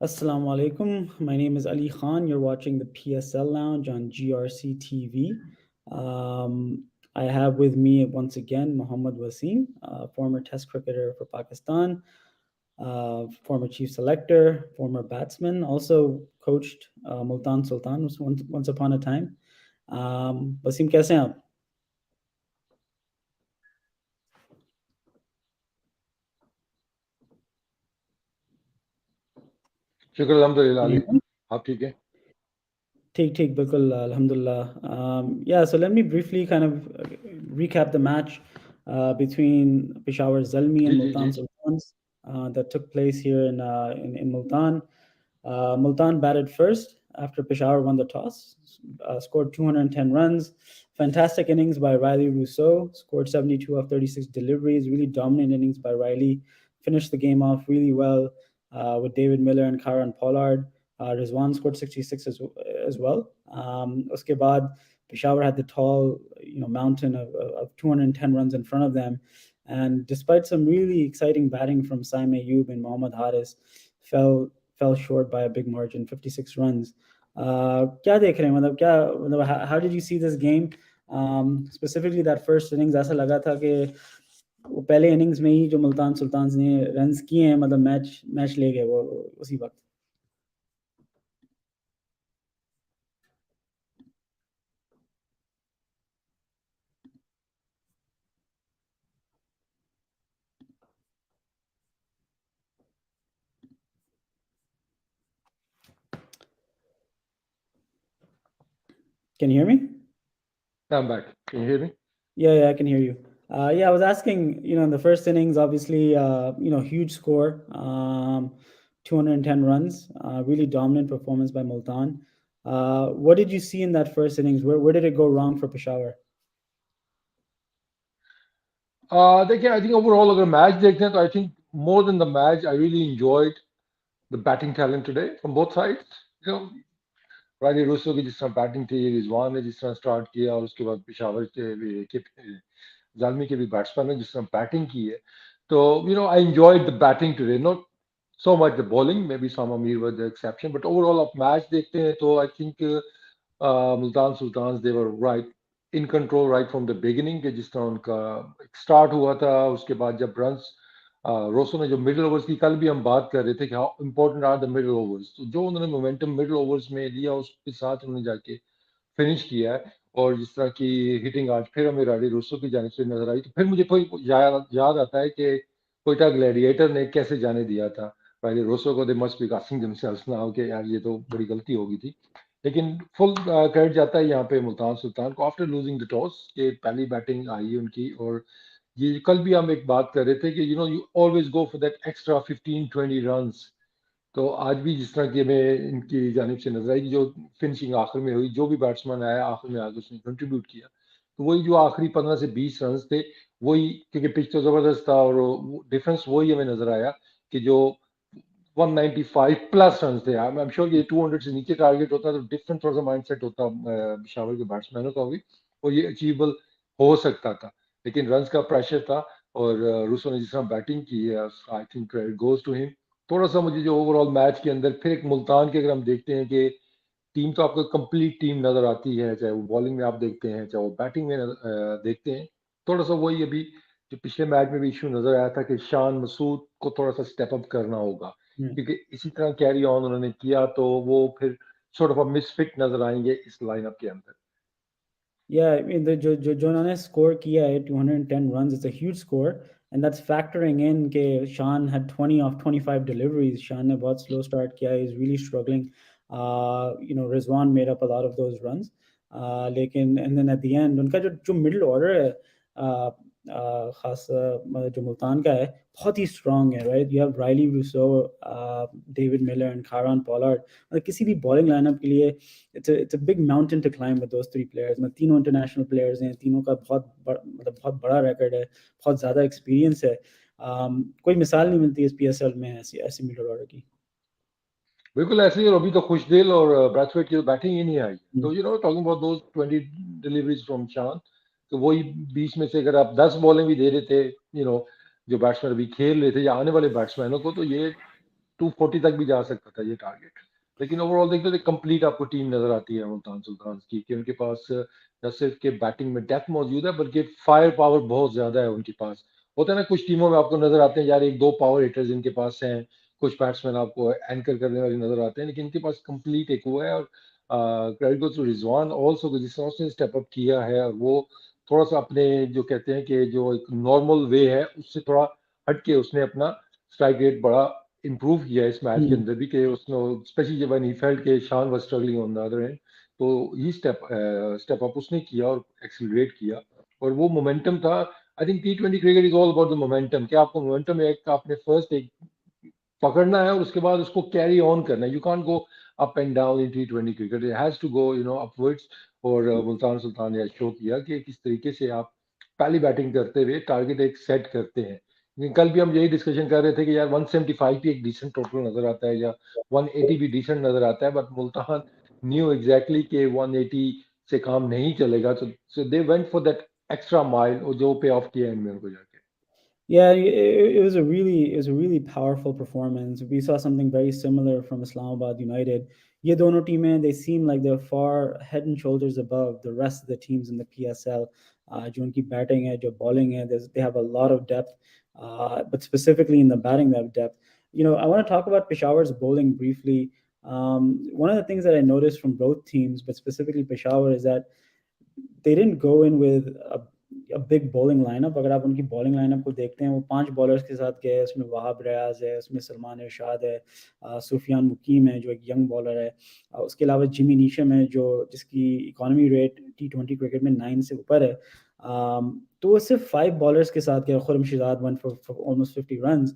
Assalamu alaikum. My name is Ali Khan. You're watching the PSL Lounge on GRC TV. Um, I have with me once again Mohammad Wasim, former Test cricketer for Pakistan, former chief selector, former batsman, also coached Multan Sultans once upon a time. Wasim, कैसे हैं आप? शुक्र अल्हम्दुलिल्लाह Can Ali. you hear me? आप ठीक है? Take, Bilkul, Alhamdulillah. Yeah, so let me briefly kind of recap the match between Peshawar Zalmi and ji ji ji. Multan Sultans that took place here in Multan. Multan batted first after Peshawar won the toss, scored 210 runs. Fantastic innings by Riley Rousseau, scored 72 of 36 deliveries. Really dominant innings by Riley. Finished the game off really well with David Miller and Karan Pollard. Rizwan scored 66 as well. Uske baad, Peshawar had the tall, mountain of 210 runs in front of them, and despite some really exciting batting from Saim Ayub and Mohammad Haris, fell short by a big margin, 56 runs. क्या देख रहे हैं मतलब क्या मतलब how did you see this game? Specifically that first innings ऐसा लगा था कि वो पहले इनिंग्स में ही जो मुल्तान सुल्तान्स ने रन्स किए हैं मतलब मैच मैच ले गए वो उसी वक्त. Can you hear me? I'm back. Can you hear me? Yeah, I can hear you. Yeah, I was asking, in the first innings, obviously, huge score, 210 runs, really dominant performance by Multan. What did you see in that first innings? Where did it go wrong for Peshawar? देखिए, I think overall अगर match देखते हैं तो I think more than the match I really enjoyed the batting talent today from both sides. You know, रानी Rossouw की जिस तरह batting थी, रिजवान ने जिस तरह स्टार्ट किया, और उसके बाद पेशावर के जालमी के भी बैट्समैन ने जिस तरह बैटिंग की है, तो I enjoyed the batting today, not so much the bowling, maybe some Amir were the exception, but overall of match देखते हैं तो I think Multan Sultans they were right in control right from the beginning के जिस तरह उनका start हुआ था, उसके बाद जब रन्स रोसो ने जो मिडिल ओवर्स की कल भी हम बात कर रहे थे कि how important are the middle overs, तो जो उन्होंने मोमेंटम मिडिल ओवर्स में लिया उसके साथ उन्होंने जाके फिनिश किया है। और जिस तरह की हिटिंग आज फिर हमें राडी रूसो की जानिब से नजर आई, तो फिर मुझे कोई याद आता है कि कोयटा ग्लैडिएटर ने कैसे जाने दिया था राडी रूसो को। They must be asking themselves now कि यार ये तो बड़ी गलती हो गई थी। लेकिन फुल क्रेडिट जाता है यहाँ पे मुल्तान सुल्तान को आफ्टर लूजिंग द टॉस, कि पहली बैटिंग आई उनकी। और ये कल भी हम एक बात कर रहे थे कि you always go for that extra 15-20 runs. तो आज भी जिस तरह की हमें इनकी जानिब से नजर आई कि जो फिनिशिंग आखिर में हुई, जो भी बैट्समैन आया आखिर में आगे उसने कंट्रीब्यूट किया, तो वही जो आखिरी 15 से 20 रन थे, वही, क्योंकि पिच तो जबरदस्त था और डिफरेंस वही हमें नजर आया कि जो 195 प्लस रन थे। आई एम श्योर ये 200 से नीचे टारगेट होता तो डिफरेंट थोड़ा सा माइंडसेट होता पिशावर के बैट्समैनों का भी, और ये अचीवेबल हो सकता था। लेकिन रन्स का प्रेशर था, और रूसो ने जिस तरह बैटिंग की है, I think credit goes to him. थोड़ा सा मुझे जो ओवरऑल मैच के अंदर फिर एक मुल्तान के अगर हम देखते हैं कि टीम तो आपको कंप्लीट टीम नजर आती है, चाहे वो बॉलिंग में आप देखते हैं चाहे वो बैटिंग में देखते हैं। थोड़ा सा वही अभी जो पिछले मैच में भी इशू नजर आया था कि शान मसूद को थोड़ा सा स्टेप अप करना होगा, क्योंकि इसी तरह कैरी ऑन उन्होंने किया तो वो फिर सॉर्ट ऑफ मिसफिट नजर आएंगे इस लाइनअप के अंदर। Yeah, I mean, जो उन्होंने स्कोर किया है 210 runs, it's a huge score, and that's factoring in कि Shan had 20 of 25 deliveries. Shan ने बहुत slow start किया, he's really struggling. Rizwan made up a lot of those runs. लेकिन and then at the end उनका जो middle order है, खास जो मुल्तान का है, बहुत ही strong है, right? You have Riley Rousseau, David Miller and Karan Pollard. मतलब किसी भी bowling lineup के लिए it's a big mountain to climb with those three players. मतलब तीनों international players हैं, तीनों का मतलब बहुत बड़ा record है, बहुत ज़्यादा experience है. कोई मिसाल नहीं मिलती इस PSL में ऐसी ऐसी middle order की. बिल्कुल ऐसे ही। और अभी तो खुशदिल और ब्रैथवेट की तो बैटिंग ही नहीं आई, हम्म. तो talking about those 20 deliveries from शान, तो वही 20 में से अगर आप 10 बॉलें भी दे रहे थे, जो बैट्समैन अभी खेल रहे थे या आने वाले बैट्समैनों को, तो ये 240 तक भी जा सकता था ये टारगेट। लेकिन ओवरऑल देखते तो कंप्लीट आपको टीम नजर आती है मुल्तान सुल्तान की, कि उनके पास न सिर्फ के बैटिंग में डेप्थ मौजूद है, बल्कि फायर पावर बहुत ज्यादा है उनके पास। होता है ना कुछ टीमों में आपको नजर आते हैं यार एक दो पावर हिटर्स इनके पास हैं, कुछ बैट्समैन आपको एंकर करने वाले नजर आते हैं, लेकिन इनके पास कंप्लीट एक वो है। और credit goes to Rizwan also, जिस तरह उसने स्टेप अप किया है, और वो थोड़ा सा अपने जो कहते हैं कि जो एक नॉर्मल वे है उससे थोड़ा हटके उसने अपना स्ट्राइक रेट बड़ा इंप्रूव किया है इस मैच के हम्म। अंदर भी, कि उसने स्पेशली जब ही फेल्ट के शान was struggling on the other and, तो ही स्टेप अप उसने किया और एक्सीलरेट किया। और वो मोमेंटम था। I think T20 cricket is all about the momentum, कि आपको मोमेंटम एक आपने फर्स्ट एक पकड़ना है और उसके बाद उसको कैरी ऑन करना है। You can't go up and down in T20 cricket, it has to go upwards. और मुल्तान सुल्तान ने शो किया कि किस तरीके से आप पहली बैटिंग करते हुए टारगेट एक सेट करते हैं। लेकिन कल भी हम यही डिस्कशन कर रहे थे कि यार 175 भी एक डिसेंट टोटल नजर आता है, या 180 भी डिसेंट नजर आता है, बट मुल्तान न्यू एग्जैक्टली कि 180 से काम नहीं चलेगा, so they went for that extra mile, और जो पे ऑफ किया एंड में उनको जाके। Yeah, it was a really powerful performance. We saw something very similar from Islamabad United. ये दोनों टीमें, they seem like they're far head and shoulders above the rest of the teams in the PSL. जो उनकी batting है, जो bowling है, they have a lot of depth, but specifically in the batting they have depth. I want to talk about Peshawar's bowling briefly. One of the things that I noticed from both teams, but specifically Peshawar, is that they didn't go in with a big bowling lineup. अगर आप उनकी bowling lineup को देखते हैं, वो 5 bowlers के साथ गए। उसमें वहाब रियाज है, उसमें सलमान इरशाद है, सुफियान मुकीम है जो एक यंग बॉलर है, उसके अलावा जिमी नीशम है जो जिसकी इकोनॉमी रेट T20 क्रिकेट में 9 से ऊपर है। तो वो सिर्फ 5 बॉलर्स के साथ गया। Khurram Shahzad one for almost 50 runs.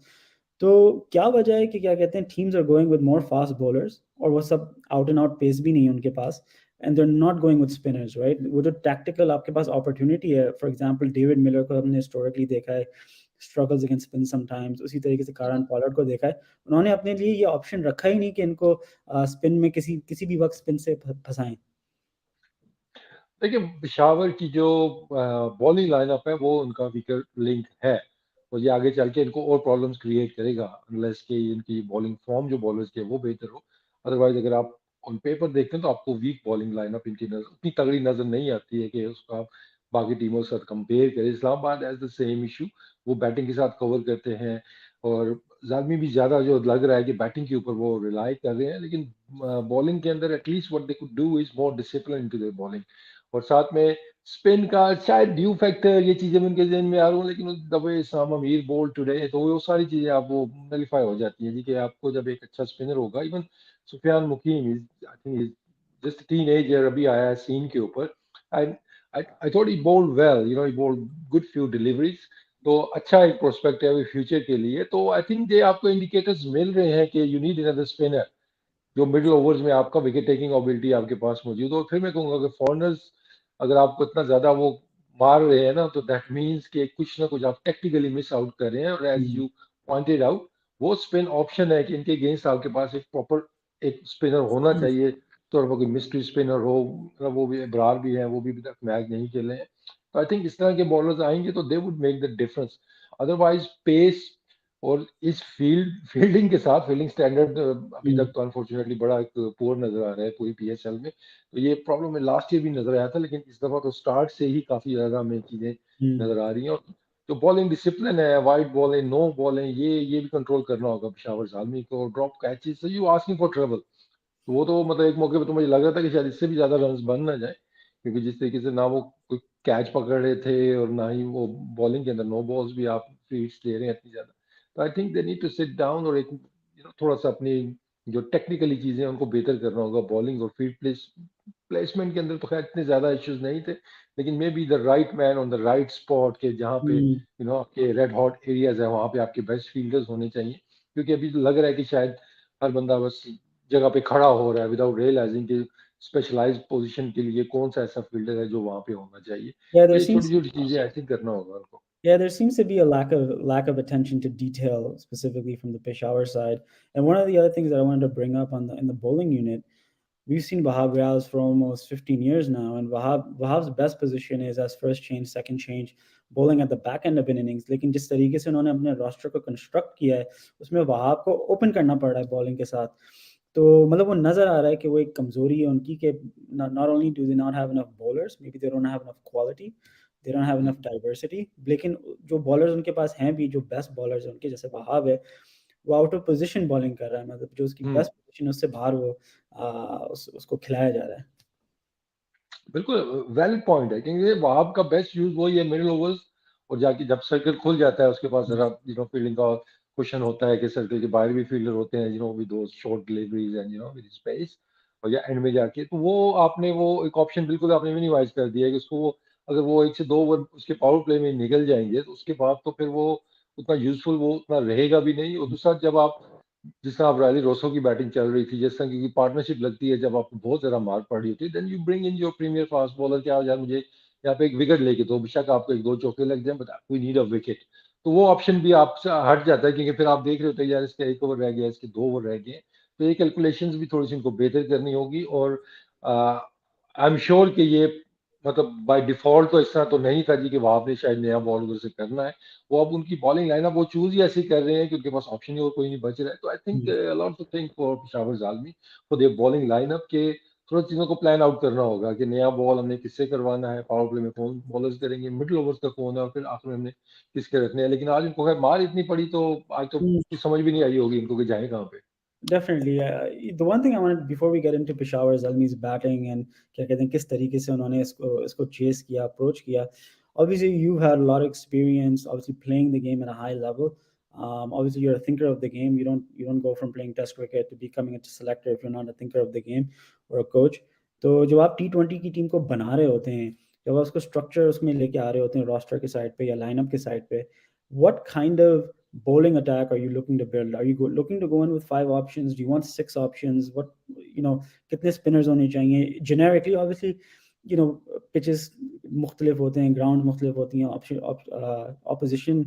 तो क्या वजह है कि क्या कहते हैं, teams are going with more fast bowlers, और वो सब आउट एंड आउट पेस भी नहीं है उनके पास, and they are not going with spinners, right? वो जो टैक्टिकल आपके पास अपॉर्चुनिटी है, फॉर एग्जांपल डेविड मिलर को हमने हिस्टोरिकली देखा है, स्ट्रगल्स अगेंस्ट स्पिन समटाइम्स। उसी तरीके से कारन पॉलर्ड को देखा है, उन्होंने अपने लिए ये ऑप्शन रखा ही नहीं कि इनको स्पिन में किसी किसी भी वक्त स्पिन से फंसाएं। देखिए पिशावर की जो बॉलिंग लाइनअप है वो उनका वीकर लिंक है, और ये आगे चल के इनको और प्रॉब्लम्स क्रिएट करेगा, अनलेस कि इनकी बॉलिंग फॉर्म जो बॉलर्स की है वो बेहतर हो। अदरवाइज अगर आप ऑन पेपर देखते हैं तो आपको वीक बॉलिंग लाइनअप इनकी नजर उतनी तगड़ी नजर नहीं आती है कि उसको आप बाकी टीमों के साथ कंपेयर करें। Islamabad as the same issue, वो बैटिंग के साथ कवर करते हैं, और जालमी भी ज्यादा जो लग रहा है कि बैटिंग के ऊपर वो रिलाई कर रहे हैं, लेकिन बॉलिंग के अंदर at least what they could do is more discipline into their bowling. और साथ में स्पिन का शायद ड्यू फैक्टर, ये चीजें भी उनके जहन में आ रही हूँ, लेकिन द वे इस्लाम अमीर बोल टुडे, तो वो सारी चीजें आप वो नलीफाई हो जाती हैं जी, कि आपको जब एक अच्छा स्पिनर होगा। Even Sufiyan Muqeem is I think just teenager, अभी आया है सीन के ऊपर। I I thought he bowled well, he bowled good few deliveries, तो अच्छा एक प्रोस्पेक्ट है अभी फ्यूचर के लिए। तो आई थिंक ये आपको इंडिकेटर्स मिल रहे हैं कि यू नीड अनदर स्पिनर जो मिडिल ओवर्स में आपका विकेट टेकिंग एबिलिटी आपके पास मौजूद हो। फिर मैं कहूंगा कि फॉरनर्स अगर आपको इतना ज्यादा वो मार रहे हैं ना, तो दैट मीन्स कि कुछ ना कुछ आप टेक्निकली मिस आउट कर रहे हैं। और as hmm. You pointed out, वो स्पिन ऑप्शन है कि इनके अगेंस्ट आपके पास एक प्रॉपर एक स्पिनर होना चाहिए। तो वो कोई मिस्ट्री स्पिनर हो, मतलब वो भी बरार भी है, वो भी अभी तक मैच नहीं खेले हैं। तो आई थिंक इस तरह के बॉलर्स आएंगे तो they would make the difference. Otherwise pace और इस फील्डिंग के साथ फील्डिंग स्टैंडर्ड अभी हम्म। तक तो अनफॉर्चुनेटली बड़ा एक पुअर नजर आ रहा है पूरी PSL में। तो ये प्रॉब्लम है, लास्ट ईयर भी नजर आया था, लेकिन इस दफा तो स्टार्ट से ही काफी ज्यादा हमें चीजें हम्म। नजर आ रही हैं। और जो बॉलिंग डिसिप्लिन है, वाइड बॉल है, नो बॉल है, ये भी कंट्रोल करना होगा पेशावर जालमी को। Drop catches, so you asking for trouble. तो वो तो मतलब एक मौके पे तो मुझे लग रहा था कि शायद इससे भी ज्यादा रन बन ना जाए, क्योंकि जिस तरीके से ना वो कोई कैच पकड़ रहे थे, और ना ही वो बॉलिंग के अंदर नो बॉल्स भी आप फील्ड्स ले रहे हैं इतनी ज्यादा। तो I think they need to sit down और एक थोड़ा सा अपनी जो टेक्निकली चीजें हैं उनको बेहतर करना होगा। बॉलिंग और फील्ड प्लेसमेंट के अंदर तो खैर इतने ज्यादा इश्यूज नहीं थे, लेकिन may be the right man on the right spot, के जहाँ पे हम्म। आपके रेड हॉट एरियाज है वहां पे आपके बेस्ट फील्डर्स होने चाहिए। क्योंकि अभी तो लग रहा है कि शायद हर बंदा बस जगह पे खड़ा हो रहा है विदाउट रियलाइजिंग कि स्पेशलाइज्ड पोजीशन के लिए कौन सा ऐसा फील्डर है जो वहां पे होना चाहिए। Yeah, तो there ये छोटी seems छोटी चीजें आई थिंक करना होगा उनको। Yeah, there seems to be a lack of attention to detail, specifically from the Peshawar side. And one of the other things that I wanted to bring up on the in the bowling unit, we've seen Wahab Riaz for almost 15 years now, and Wahab's best position is as first change, second change. bowling at the back end of an innings, लेकिन जिस तरीके से उन्होंने अपने roster को construct किया है उसमें वहाब को ओपन करना पड़ रहा है बॉलिंग के साथ। तो मतलब वो नज़र आ रहा है कि वो एक कमज़ोरी है उनकी कि not only do they not have enough bowlers, may be they don't have enough quality, they don't have enough diversity, लेकिन जो बॉलर्स उनके पास हैं भी, जो बेस्ट बॉलर्स हैं उनके, जैसे वहाब है, वो आउट ऑफ पोजीशन बॉलिंग कर रहा है, मतलब जो उसकी हम्म। बेस्ट पोजीशन है उससे बाहर वो उसको खिलाया जा रहा है। बिल्कुल वैलिड पॉइंट है, क्योंकि वहाब का बेस्ट यूज वही है मिडिल ओवर्स, और जाके जब सर्कल खुल जाता है उसके पास जरा फील्डिंग का क्वेश्चन होता है कि सर्कल के बाहर भी फील्डर होते हैं विद दो short deliveries and with space, और या एंड में जाके तो वो आपने वो एक ऑप्शन बिल्कुल आपने मिनिमाइज कर दिया है कि उसको अगर वो 1 से 2 ओवर उसके पावर प्ले में निकल जाएंगे तो उसके बाद तो फिर वो उतना यूजफुल वो उतना रहेगा भी नहीं। और दूसरा, जब आप जिस तरह अब रायली रोसो की बैटिंग चल रही थी, जिस तरह की पार्टनरशिप लगती है जब आपको बहुत ज्यादा मार पड़ रही होती है, then you bring in your premier fast bowler क्या यार मुझे यहाँ पे एक विकेट लेके दो, बेशक आपको 1-2 चौके लग जाए, but we need a wicket. तो वो ऑप्शन भी आपसे हट जाता है, क्योंकि फिर आप देख रहे होते हैं यार इसके 1 ओवर रह गया, इसके 2 ओवर रह गए। तो ये कैलकुलेशंस भी थोड़ी सी इनको बेहतर करनी होगी। और आई एम श्योर कि ये मतलब बाय डिफॉल्ट तो इस तरह तो नहीं था जी कि वहां आपने शायद नया बॉलर से करना है। वो अब उनकी बॉलिंग लाइनअप वो चूज ही ऐसी कर रहे हैं कि उनके पास ऑप्शन ही और कोई नहीं बच रहा है। तो I think lot of think for Peshawar Zalmi for their bowling lineup के थोड़ा चीजों को प्लान आउट करना होगा कि नया बॉल हमने किससे करवाना है, पावर प्ले में कौन बॉलर्स करेंगे, मिडिल ओवर्स का कौन है, और फिर आखिर में हमने किसके रखने हैं। लेकिन आज इनको खैर मार इतनी पड़ी तो आज तो हम्म। कुछ समझ भी नहीं आई होगी इनको कि जाए कहाँ पे। Definitely. The one thing I wanted before we get into Peshawar Zalmi's batting and क्या कहते हैं किस तरीके से उन्होंने इसको chase किया, approach किया. Obviously, you've had a lot of experience, obviously playing the game at a high level. Obviously, you're a thinker of the game. You don't go from playing Test cricket to becoming a selector if you're not a thinker of the game or a coach. तो जब आप T20 की team को बना रहे होते हैं, जब आप उसको स्ट्रक्चर उसमें लेके आ रहे होते हैं रोस्टर के साइड पे या लाइनअप के साइड पे, what kind of bowling attack are you looking to build? Are you looking to go in with 5 options? Do you want 6 options? What, कितने spinners होने चाहिए? Generically, obviously, pitches मुख्तलिफ होते हैं, ground मुख्तलिफ होती हैं, opposition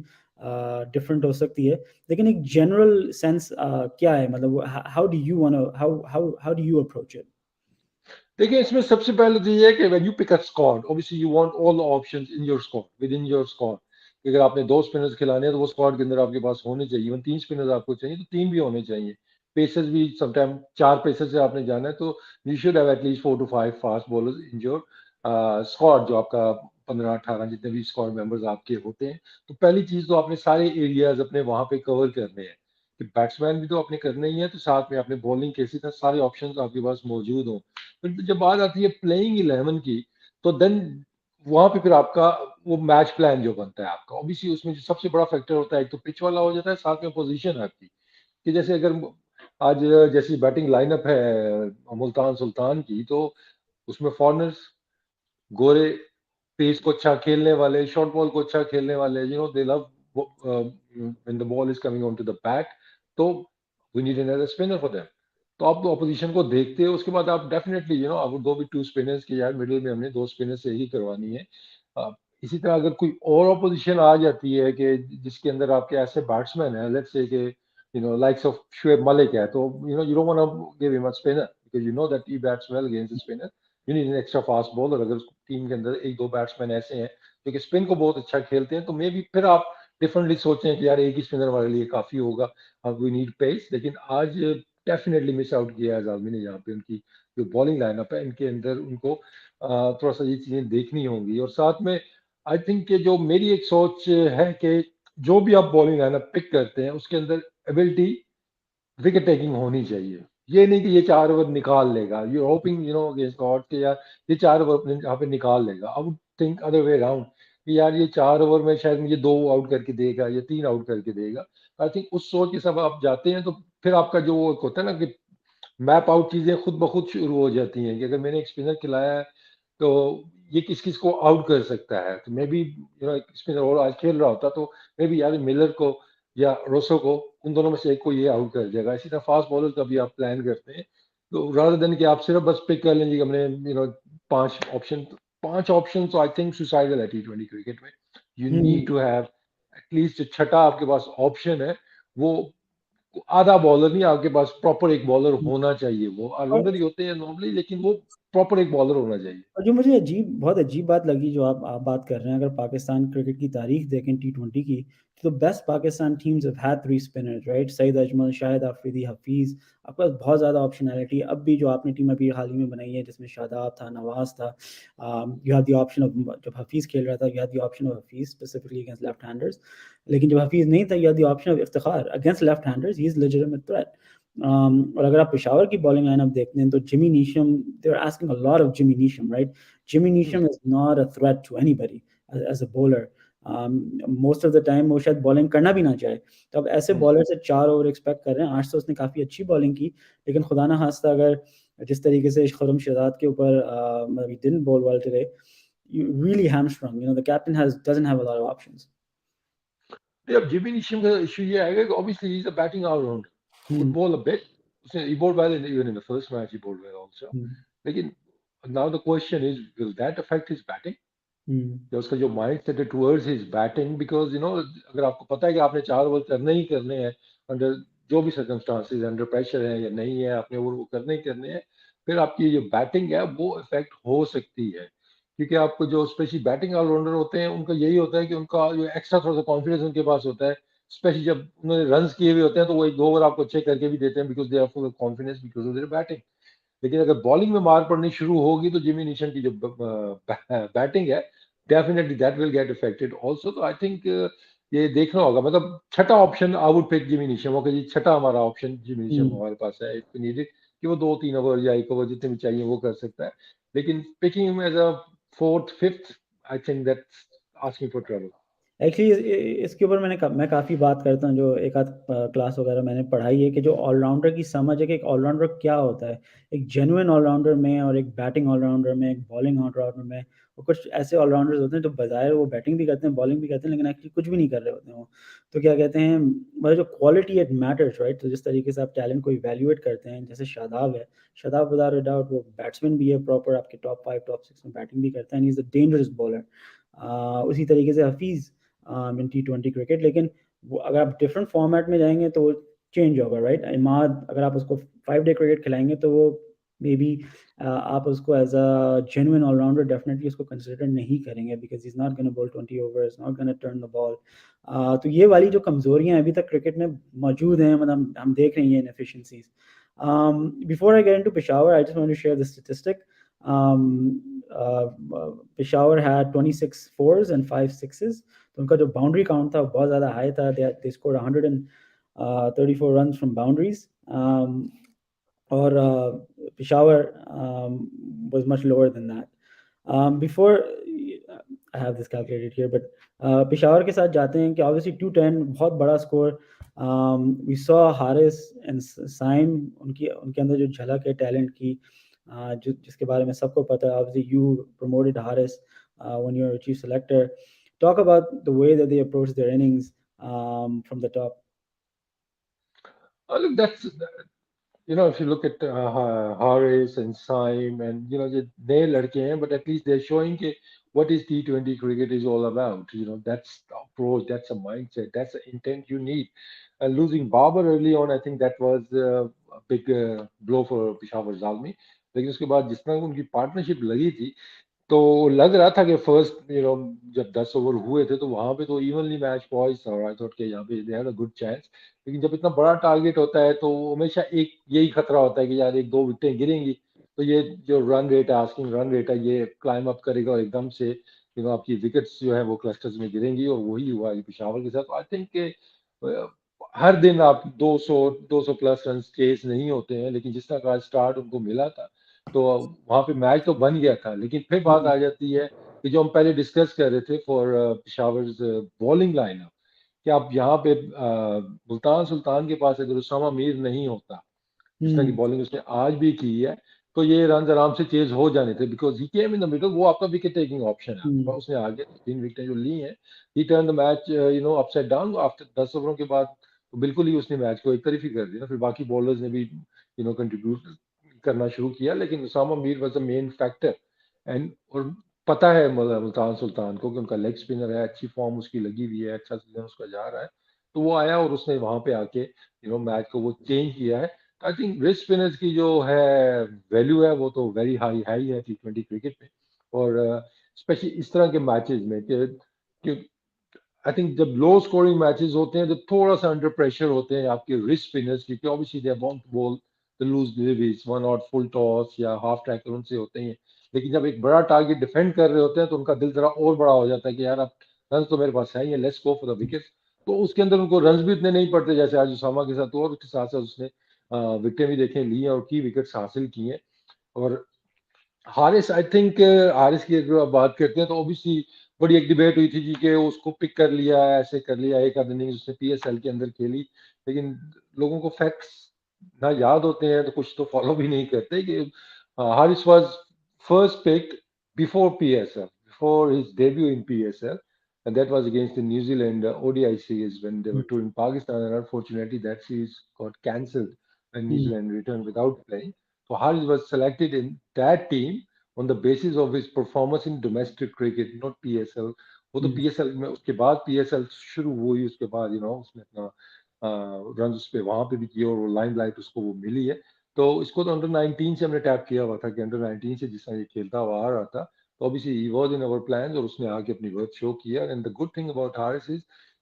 different हो सकती है, लेकिन एक general sense क्या है, मतलब how do you want to how do you approach it? देखिए, इसमें सबसे पहले तो ये है कि when you pick a squad, obviously you want all the options in your squad, with in your squad. अगर आपने 2 स्पिनर्स खिलाने हैं तो वो स्क्वाड के अंदर आपके पास होने चाहिए। इवन 3 स्पिनर्स आपको चाहिए तो 3 भी होने चाहिए। पेसर्स भी समटाइम 4 पेसर से आपने जाना है तो you should have at least 4 to 5 fast bowlers in your squad, जो आपका 15-18 जितने भी स्क्वाड मेंबर्स आपके होते हैं। तो पहली चीज तो आपने सारे एरियाज अपने वहां पे कवर करने हैं कि बैट्समैन भी तो आपने करने ही है, तो साथ में आपने बॉलिंग के इसी तरह सारे ऑप्शंस आपके पास मौजूद हों। फिर जब बात आती है प्लेइंग 11 की, तो देन वहां पे फिर आपका वो मैच प्लान जो बनता है आपका, ऑब्वियसली उसमें जो सबसे बड़ा फैक्टर होता है एक तो पिच वाला हो जाता है, साथ में पोजीशन आपकी कि जैसे अगर आज जैसी बैटिंग लाइनअप है मुल्तान सुल्तान की, तो उसमें फॉरनर्स गोरे, पेस को अच्छा खेलने वाले, शॉर्ट बॉल को अच्छा खेलने वाले, they love when the ball is coming on to the bat, तो we need another spinner for them. तो आप ऑपोजिशन को देखते हो, उसके बाद आप definitely I would go with 2 spinners की यार मिडिल में हमने 2 स्पिनर से ही करवानी है। इसी तरह अगर कोई और ऑपोजिशन आ जाती है कि जिसके अंदर आपके ऐसे बैट्समैन है, लेट्स से कि लाइक्स ऑफ शुएब मलिक है, तो you don't want to give him a spinner because you know that he bats well against spinner. You need an extra fast bowler. अगर टीम के अंदर 1-2 बैट्समैन ऐसे हैं जो कि स्पिन को बहुत अच्छा खेलते हैं, तो मे बी फिर आप डिफरेंटली सोचें कि यार एक ही स्पिनर हमारे लिए काफी होगा, अब वी नीड पेस। लेकिन आज डेफिनेटली मिस आउट किया है आजमी ने यहाँ पे। उनकी जो बॉलिंग लाइनअप है इनके अंदर उनको थोड़ा सा ये चीजें देखनी होंगी। और साथ में आई थिंक कि जो मेरी एक सोच है कि जो भी आप बॉलिंग लाइनअप पिक करते हैं उसके अंदर एबिलिटी विकेट टेकिंग होनी चाहिए। ये नहीं कि ये 4 ओवर निकाल लेगा, यू होपिंग अगेंस्ट गॉड कि यार ये 4 ओवर यहाँ पे निकाल लेगा। I would think other way around कि यार ये 4 ओवर में शायद मुझे 2 आउट करके देगा या 3 आउट करके देगा। आई थिंक उस सोच के सब आप जाते हैं तो फिर आपका जो वो एक होता है ना कि मैप आउट चीजें खुद ब खुद शुरू हो जाती हैं कि अगर मैंने एक स्पिनर खिलाया है तो ये किस किस को आउट कर सकता है। तो मे बी एक स्पिनर और आज खेल रहा होता तो मे बी यार मिलर को या रोसो को, उन दोनों में से एक को ये आउट कर जाएगा। इसी तरह फास्ट बॉलर का भी आप प्लान करते हैं तो रादर देन कि आप सिर्फ बस पिक कर लेंगे कि हमने 5 ऑप्शन, 5 ऑप्शन तो आई थिंक सुसाइडल है T20 क्रिकेट में। You need hmm. To have at least छठा आपके पास ऑप्शन है वो आधा बॉलर नहीं, आपके पास प्रॉपर एक बॉलर होना चाहिए। वो और ऑलराउंडर ही होते हैं नॉर्मली, लेकिन वो प्रॉपर एक बॉलर होना चाहिए। और जो मुझे बहुत अजीब बात लगी, जो आप बात कर रहे हैं, अगर पाकिस्तान क्रिकेट की तारीख देखें T20 की, तो best Pakistan teams have had three spinners, right? Saeed Ajmal, Shahid Afridi, Hafeez. आपके पास बहुत ज़्यादा ऑप्शनैलिटी। अब भी जो आपने टीम अभी हाल ही में बनाई है, जिसमें शादाब था, नवाज था, you have the option of, जब हफीज़ खेल रहा था, you have the option of Hafeez specifically against left handers. लेकिन जब हफीज़ नहीं था, you have the option of Iftikhar against left handers, he is legitimate threat. और अगर आप पेशावर की बॉलिंग लाइनअप देखते हैं, तो Jimmy Neesham, they are asking a lot of Jimmy Neesham, right? Jimmy hmm, Neesham is not a threat to anybody as a bowler. Most of the time वो शायद bowling करना भी ना चाहे। तो अब ऐसे हम्म। बॉलर से 4 ओवर एक्सपेक्ट कर रहे हैं। आज तो उसने काफ़ी अच्छी बॉलिंग की, लेकिन खुदा ना खास्ता अगर जिस तरीके से खुर्रम शहजाद के ऊपर he didn't bowl well today, you really hamstrung. You know, the captain doesn't have a lot of options. नहीं, अब जिमी नीशम का इशू ये आएगा कि obviously he is a batting allrounder, could Hmm. Bowl a bit, उसने he bowled well even in the first match, he bowled well also, Hmm. लेकिन now the question is will that affect his batting, Hmm. या उसका जो mind set है towards his batting, because you know अगर आपको पता है कि आपने 4 ओवर करने ही करने हैं, अंडर जो भी सर्कमस्टांसेस, अंडर प्रेशर है या नहीं है, आपने ओवर वो करने ही करने हैं, फिर आपकी जो बैटिंग है वो इफेक्ट हो सकती है, क्योंकि आपको जो स्पेशली बैटिंग ऑलराउंडर होते हैं उनका यही होता है कि उनका जो एक्स्ट्रा थोड़ा सा कॉन्फिडेंस उनके पास होता है, स्पेशली जब उन्होंने रन किए हुए होते हैं, तो वो एक दो ओवर आपको अच्छे करके भी देते हैं because they are full of confidence because of their batting. लेकिन अगर बॉलिंग में मार पड़नी शुरू होगी तो जिमी नीशम की जो बैटिंग है, definitely that will get affected also. तो आई थिंक ये देखना होगा, मतलब छठा option I would pick Jimmy Neesham, okay ji, छठा हमारा ऑप्शन जिमी नीशम Hmm. हमारे पास है, इफ नीडेड, कि वो 2-3 ओवर या 1 ओवर जितने भी चाहिए वो कर सकता है, लेकिन picking him as a fourth fifth, I think that's asking for trouble. Actually इसके ऊपर मैं काफ़ी बात करता हूँ, जो एक आध क्लास वगैरह मैंने पढ़ाई है, कि जो ऑलराउंडर की समझ है कि एक ऑलराउंडर क्या होता है। एक जेन्युइन ऑलराउंडर में और एक बैटिंग ऑलराउंडर में, एक बॉलिंग ऑलराउंडर में, और कुछ ऐसे ऑलराउंडर्स होते हैं जो बज़ाहिर वो बैटिंग भी करते हैं, बॉलिंग भी करते हैं, लेकिन एक्चुअली कुछ भी नहीं कर रहे होते हैं वो। तो क्या कहते हैं, मतलब जो क्वालिटी इट मैटर्स, राइट? तो जिस तरीके से आप टैलेंट को इवैल्यूएट करते हैं, जैसे शादाब है, शादाब विदाउट अ डाउट वो बैट्समैन भी है प्रॉपर, आपके टॉप 5 टॉप 6 में बैटिंग भी करता है, and he is a dangerous bowler. उसी तरीके से हफीज़ इन T20 क्रिकेट, लेकिन वो अगर आप डिफरेंट फॉर्मेट में जाएँगे तो वो चेंज होगा, राइट? इमाद, अगर आप उसको 5 डे क्रिकेट खिलाएँगे तो वो मे बी आप उसको as a genuine allrounder definitely उसको कंसिडर नहीं करेंगे, because he is not gonna bowl 20 overs, not gonna turn the ball. तो ये वाली जो कमज़ोरियाँ अभी तक क्रिकेट में मौजूद हैं, मतलब हम देख रहे हैं ये इनएफिशिएंसीज़। Before I get into Peshawar, I just want to share the statistic. Peshawar had 26 fours and 5 sixes. तो उनका जो बाउंड्री काउंट था वो बहुत ज़्यादा हाई था। They scored 134 runs from boundaries, और Peshawar was much lower than that. Before I have this calculated here, but Peshawar के साथ जाते हैं कि obviously 210 बहुत बड़ा score. We saw Haris and Saim, उनकी उनके अंदर जो झलक है टैलेंट की, जो जिसके बारे में सबको पता है। Obviously you promoted Haris when you were chief selector. Talk about the way that they approach their innings from the top. Look, that's, you know, if you look at Haris and Saim, and you know, they're लड़के हैं, but at least they're showing कि what is T20 cricket is all about. You know, that's the approach, that's a mindset, that's the intent you need. Losing Babar early on, I think that was a big blow for Peshawar Zalmi. लेकिन उसके बाद जिस तरह उनकी partnership लगी थी, तो लग रहा था कि फर्स्ट यू नो जब 10 ओवर हुए थे तो वहां पे तो इवनली मैच पॉइज था, आई थॉट कि यहाँ पे they had a good chance. लेकिन जब इतना बड़ा टारगेट होता है तो हमेशा एक यही खतरा होता है कि यार एक दो विकेटें गिरेंगी, तो ये जो रन रेट है, आस्किंग रन रेट है, ये क्लाइम अप करेगा और एकदम से यू नो आपकी विकेट्स जो है वो क्लस्टर्स में गिरेंगी, और वही हुआ है पिशावर के साथ। आई थिंक के हर दिन आप 200 200 प्लस रन चेस नहीं होते हैं, लेकिन जिस तरह का स्टार्ट उनको मिला था तो वहां पे मैच तो बन गया था, लेकिन फिर बात Hmm. आ जाती है कि जो हम पहले डिस्कस कर रहे थे फॉर पिशावर बॉलिंग लाइनअप, कि आप यहाँ पे मुल्तान सुल्तान के पास अगर उसामा मीर नहीं होता, जिस तरह की Hmm. बॉलिंग उसने आज भी की है, तो ये रन आराम से चेज हो जाने थे, because he came in the middle, वो आपका विकेट टेकिंग ऑप्शन है आपके पास, Hmm. उसने आगे 3 विकेटें जो ली हैं, ही turn the match you know upside down after 10 ओवरों के बाद, तो बिल्कुल ही उसने मैच को एक तरफ ही कर दिया। फिर बाकी बॉलर्स ने भी यू नो कंट्रीब्यूट करना शुरू किया, लेकिन Usama Mir was the main factor. And और पता है मुल्तान सुल्तान को कि उनका लेग स्पिनर है, अच्छी फॉर्म उसकी लगी हुई है, अच्छा सीजन उसका जा रहा है, तो वो आया और उसने वहां पे आके यू नो मैच को वो चेंज किया है। आई थिंक रिस्ट स्पिनर्स की जो है वैल्यू है वो तो वेरी हाई हाई है T20 क्रिकेट में। और स्पेशली इस तरह के मैचेस में कि आई थिंक जब लो स्कोरिंग मैचेस होते हैं, जब थोड़ा सा अंडर प्रेशर होते हैं आपके रिस्ट स्पिनर्स, क्योंकि obviously they want bowl the loose deliveries, one और फुल टॉस या हाफ ट्रैकर उनसे होते हैं। लेकिन जब एक बड़ा टारगेट डिफेंड कर रहे होते हैं तो उनका दिल जरा और बड़ा हो जाता है कि यार अब रन तो मेरे पास है ही है, let's go for the wicket. तो उसके अंदर उनको रन भी इतने नहीं पड़ते जैसे आज उसामा के साथ, और उसके साथ साथ उसने विकेटें भी देखे ली हैं और की विकेट्स हासिल की हैं। और हारिस, आई थिंक हारिस की अगर आप बात करते हैं तो ऑब्वियसली बड़ी एक डिबेट हुई थी जी कि उसको पिक कर लिया, ऐसे कर लिया, एक आध इनिंग्स उसने PSL के अंदर खेली। लेकिन लोगों को फैक्ट्स ना याद होते हैं तो कुछ तो फॉलो भी नहीं करते कि Haris was first pick before PSL, before his debut in PSL, and that was against the New Zealand ODI series when they were touring Pakistan, and unfortunately that series got cancelled when New Zealand returned without playing. So Haris was selected in that team on the basis of his performance in domestic cricket, not PSL. वो तो PSL में उसके बाद PSL शुरू हुई, उसके बाद उसने अपना रन उस पे वहां पे भी किए और वो लाइन लाइट उसको वो मिली है। तो इसको तो अंडर 19 से हमने टैप किया हुआ था कि अंडर 19 से जिस तरह ये खेलता हुआ आ रहा था, तो obviously he was in our plans और उसने आके अपनी वर्थ शो किया। And the good thing about Haris is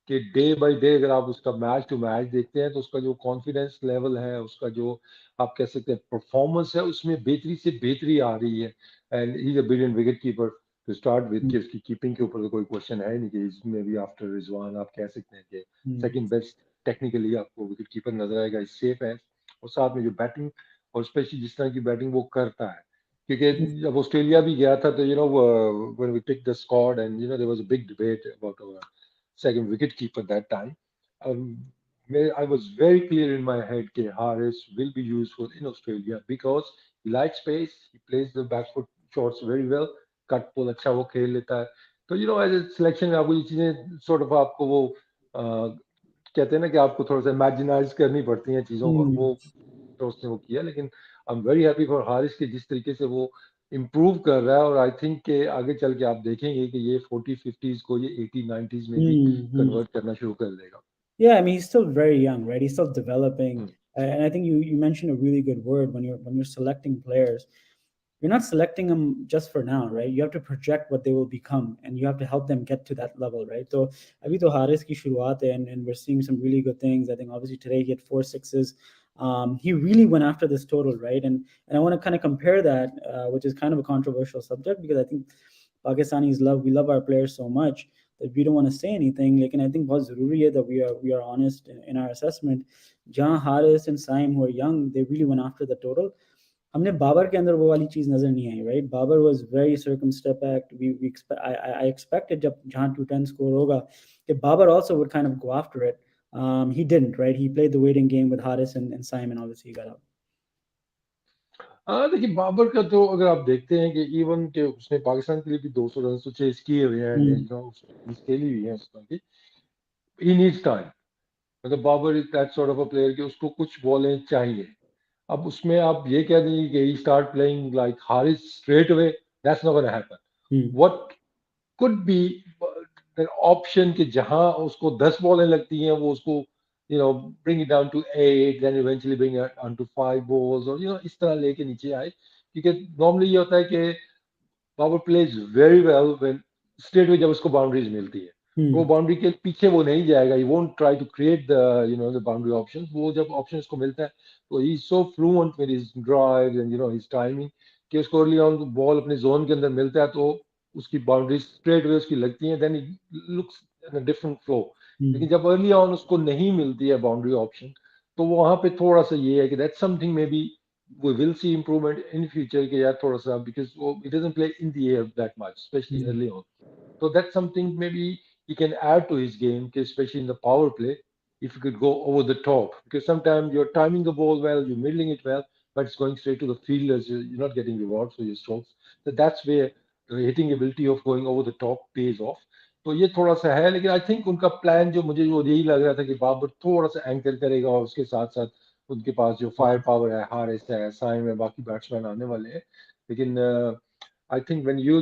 कि डे बाय डे अगर आप उसका मैच टू मैच देखते हैं तो उसका जो कॉन्फिडेंस लेवल है, उसका जो आप कह सकते हैं परफॉर्मेंस है, उसमें बेहतरी से बेहतरी आ रही है। And he is a brilliant wicket keeper to start with, कि उसकी कीपिंग के ऊपर तो कोई क्वेश्चन है नहीं कि इसमें भी आफ्टर रिजवान आप कह सकते हैं कि सेकंड बेस्ट टेक्निकली आपको विकेट कीपर नजर आएगा, इस सेफ है। और साथ में जो बैटिंग, और स्पेशली जिस तरह की बैटिंग वो करता है, क्योंकि जब ऑस्ट्रेलिया भी गया था तो when we pick the squad and there was a big debate about our second wicket keeper that time. Um, I was very clear in my head that Harris will be useful in Australia because he likes pace, he plays the back foot shots very well, cut pull अच्छा वो खेल लेता है। तो as a selection में आपको ये चीजें सॉर्ट ऑफ आपको वो कहते हैं ना कि आपको थोड़ा सा इमेजिनाइज करनी पड़ती हैं चीजों को, वो तो उसने वो किया। लेकिन I am very happy for Haris के जिस तरीके से वो इम्प्रूव कर रहा है। और आई थिंक के आगे चल के आप देखेंगे कि ये 40 50s को ये 80 90s में भी Mm-hmm. कन्वर्ट करना शुरू कर देगा। Yeah, I mean he's still very young, right? He's still developing, hmm, and I think you mentioned a really good word when you're selecting players. You're not selecting them just for now, right? You have to project what they will become, and you have to help them get to that level, right? So, abhi to Haris ki shuruaat hai, and we're seeing some really good things. I think obviously today he had four sixes. He really went after this total, right? And I want to kind of compare that, which is kind of a controversial subject because I think Pakistanis love we love our players so much that we don't want to say anything. Like, and I think बहुत ज़रूरी है that we are honest in our assessment. जहाँ Haris and Saim who are young, they really went after the total. हमने बाबर के अंदर वो वाली चीज नजर नहीं आई, right? Babar was very circumspect. We expect I expected जब जहाँ 210 score होगा कि Babar also would kind of go after it. He didn't, right? He played the waiting game with Haris and Simon. Obviously, he got out. हाँ देखिए, बाबर का तो अगर आप देखते हैं कि इवन के उसने पाकिस्तान के लिए भी 200 रन तो चेज किए हुए हैं, Hmm. खेली हुई है उस तरह की। ही नीड्स टाइम, मतलब Babar is that sort of a player कि उसको कुछ बॉलें चाहिए। अब उसमें आप ये कह देंगे कि he start playing like Haris straight away, that's not gonna happen. Hmm. What could be an option कि जहां उसको 10 बॉलें लगती हैं वो उसको bring it down to 8, then eventually bring it down to 5 balls, और इस तरह लेके नीचे आए। क्योंकि नॉर्मली ये होता है कि power plays very well when straight में जब उसको बाउंड्रीज मिलती है, वो Hmm. बाउंड्री के पीछे वो नहीं जाएगा, he won't try to create the the boundary options. वो जब ऑप्शन उसको मिलता है तो he is so fluent with his drive and his timing कि उसको अर्ली ऑन बॉल अपने जोन के अंदर मिलता है तो उसकी बाउंड्री स्ट्रेट वे उसकी लगती है, then it looks in a different flow. लेकिन Hmm. जब अर्ली ऑन उसको नहीं मिलती है बाउंड्री ऑप्शन, तो वो वहां पे थोड़ा सा ये है कि that's something may be we will see improvement in future के यार थोड़ा सा, because he doesn't play in the air that much, especially Hmm. early on. So that's something maybe he can add to his game, especially in the power play, if you could go over the top. Because sometimes you're timing the ball well, you're middling it well, but it's going straight to the fielders. You're not getting rewards for your strokes. So that's where the hitting ability of going over the top pays off. तो ये थोड़ा सा है, लेकिन I think उनका plan जो मुझे जो यही लग रहा था कि बाबर थोड़ा सा एंकर करेगा और उसके साथ साथ उनके पास जो फायर पावर है, हारिस है, साइम है, बाकी बैट्समैन आने वाले हैं। लेकिन I think when you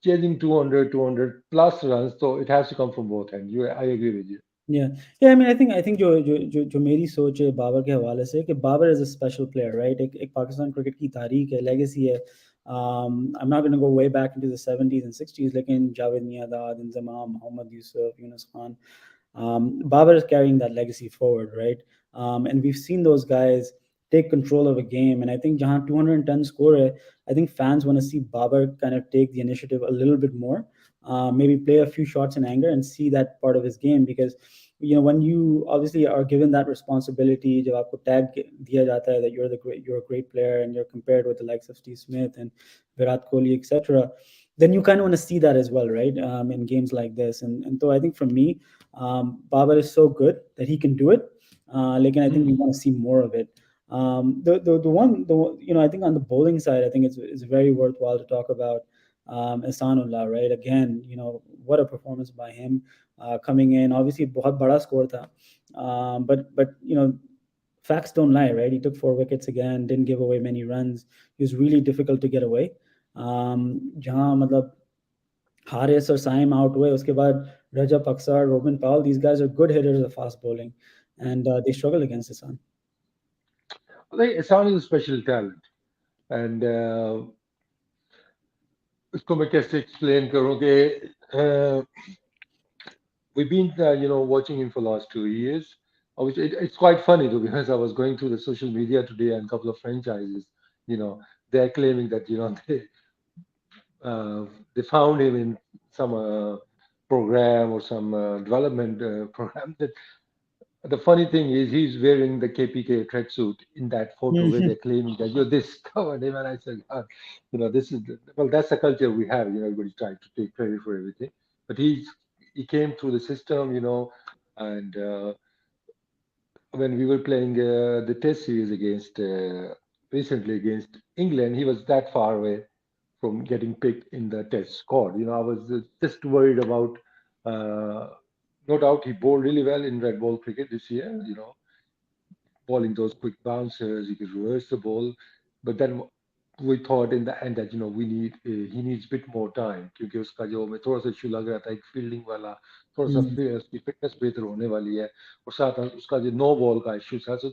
chasing 200 plus runs, so it has to come from both ends. I agree with you. Yeah, yeah. I mean, I think जो मेरी सोच है बाबर के हवाले से कि Babar is a special player, right? एक पाकिस्तान क्रिकेट की तारीख है, legacy है. I'm not going to go way back into the 70s and 60s, लेकिन Javed Miandad, Inzamam, Mohammad Yusuf, Yunus Khan. Babar is carrying that legacy forward, right? And we've seen those guys take control of a game. And I think Jahan 210 score, I think fans want to see Babar kind of take the initiative a little bit more. Maybe play a few shots in anger and see that part of his game because when you obviously are given that responsibility, जब आपको tag दिया जाता है that you're a great player and you're compared with the likes of Steve Smith and Virat Kohli, etc., then you kind of want to see that as well, right? In games like this, and so I think for me, Babar is so good that he can do it. Like, I think we Hmm. want to see more of it. I think on the bowling side, I think it's very worthwhile to talk about Ihsanullah, right? Again, what a performance by him coming in. Obviously, बहुत बड़ा score था, but facts don't lie, right? He took 4 wickets again, didn't give away many runs. He was really difficult to get away. जहाँ मतलब Haris or Saim out हुए उसके बाद Rajab Aksar, Robin Powell, these guys are good hitters of fast bowling, and they struggle against Hassan. I think Ehsan is a special talent, and उसको मैं कैसे explain करूँ कि we've been watching him for the last 2 years. It's quite funny to be honest. I was going through the social media today, and a couple of franchises, you know, they're claiming that uh, they found him in some program or some development program. That the funny thing is, he's wearing the KPK tracksuit in that photo where they're claiming that you discovered him. And I said, this is well, that's the culture we have. Everybody trying to take credit for everything, but he came through the system, and when we were playing the Test series against recently against England, he was that far away from getting picked in the Test squad. I was just worried about. Uh, no doubt, he bowled really well in red ball cricket this year. Bowling those quick bouncers, he could reverse the ball. But then we thought in the end that he needs a bit more time क्योंकि उसका जो मैं थोड़ा सा issue लग रहा था एक फील्डिंग वाला थोड़ा सा Mm, उसकी फिटनेस बेहतर होने वाली है और साथ साथ उसका जो नो बॉल का इशू था so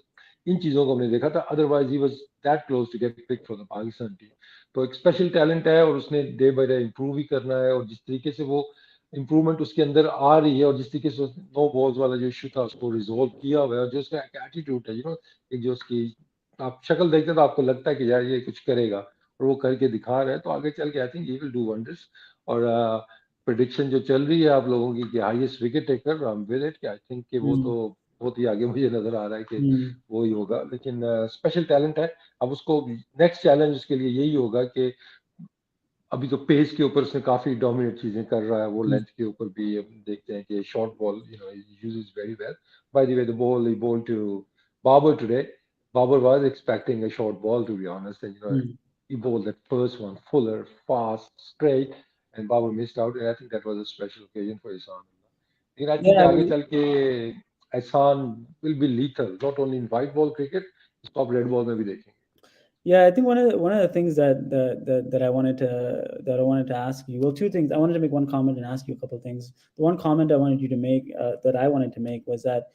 इन चीज़ों को हमने देखा था otherwise he was that close to get pick for the Pakistan team तो एक स्पेशल टैलेंट है और उसने डे बाय डे इम्प्रूव ही करना है और जिस तरीके से वो इम्प्रूवमेंट उसके अंदर आ रही है और जिस तरीके से नो बॉल्स वाला जो इशू था उसको रिजोल्व किया हुआ है और जो उसका एटीट्यूड है एक जो उसकी आप शक्ल देखते हैं तो आपको लगता है कि यार ये कुछ करेगा और वो करके दिखा रहा है तो आगे चल के I think he will do wonders और प्रिडिक्शन जो चल रही है आप लोगों की कि highest wicket taker I am with it कि आई थिंक कि वो mm, तो बहुत ही आगे मुझे नजर आ रहा है कि mm, वो ही होगा लेकिन स्पेशल टैलेंट है अब उसको नेक्स्ट चैलेंज उसके लिए यही होगा कि अभी तो पेस के ऊपर उसने काफी डोमिनेट चीजें कर रहा है वो mm, लेंथ के ऊपर भी हम देखते हैं कि short ball uses very well by the way the ball he bowled to Babar today Babar was expecting a short ball to be honest and mm. he bowled that first one fuller fast straight and Babar missed out and I think that was a special occasion for Ihsan लेकिन I think Yeah, कि I आगे mean, चल के Ihsan will be lethal not only in white ball cricket इसको आप red ball में भी देखेंगे yeah, I think one of the things that I wanted to ask you. Well, two things. I wanted to make one comment and ask you a couple of things. The one comment I wanted you to make, that I wanted to make, was that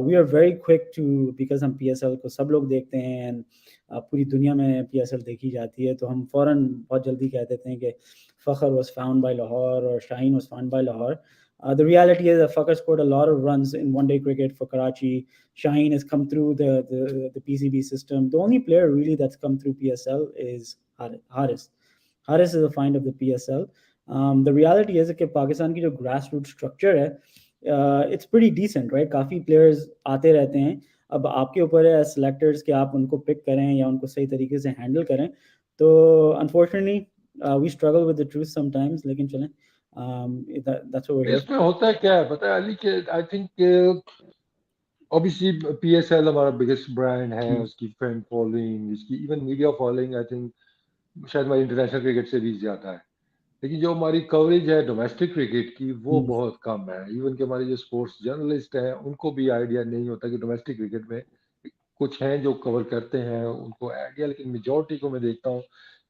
we are very quick to, because हम PSL को सब लोग देखते हैं and पूरी दुनिया में PSL देखी जाती है, तो हम फौरन बहुत जल्दी कह देते हैं कि Fakhar was found by Lahore or Shaheen was found by Lahore. The reality is that Fakar scored a lot of runs in one-day cricket for Karachi. Shaheen has come through the PCB system. The only player really that's come through PSL is Haris. Haris is a find of the PSL. The reality is that Pakistan की जो grassroots structure है, it's pretty decent, right? काफ़ी players आते रहते हैं. अब आपके ऊपर है selectors कि आप उनको pick करें या उनको सही तरीके से handle करें. तो unfortunately we struggle with the truth sometimes. लेकिन चलें, that's what we're here इसमें होता है क्या है पता है अली के आई थिंक obviously PSL हमारा बिगेस्ट ब्रांड है for. उसकी फैन फॉलोइंग इसकी even media following I think शायद हमारी इंटरनेशनल क्रिकेट से भी ज्यादा है लेकिन जो हमारी कवरेज है डोमेस्टिक क्रिकेट की वो Mm, बहुत कम है इवन के हमारे जो स्पोर्ट्स जर्नलिस्ट हैं उनको भी आइडिया नहीं होता कि डोमेस्टिक क्रिकेट में कुछ हैं जो कवर करते हैं उनको आइडिया लेकिन मेजोरिटी को मैं देखता हूँ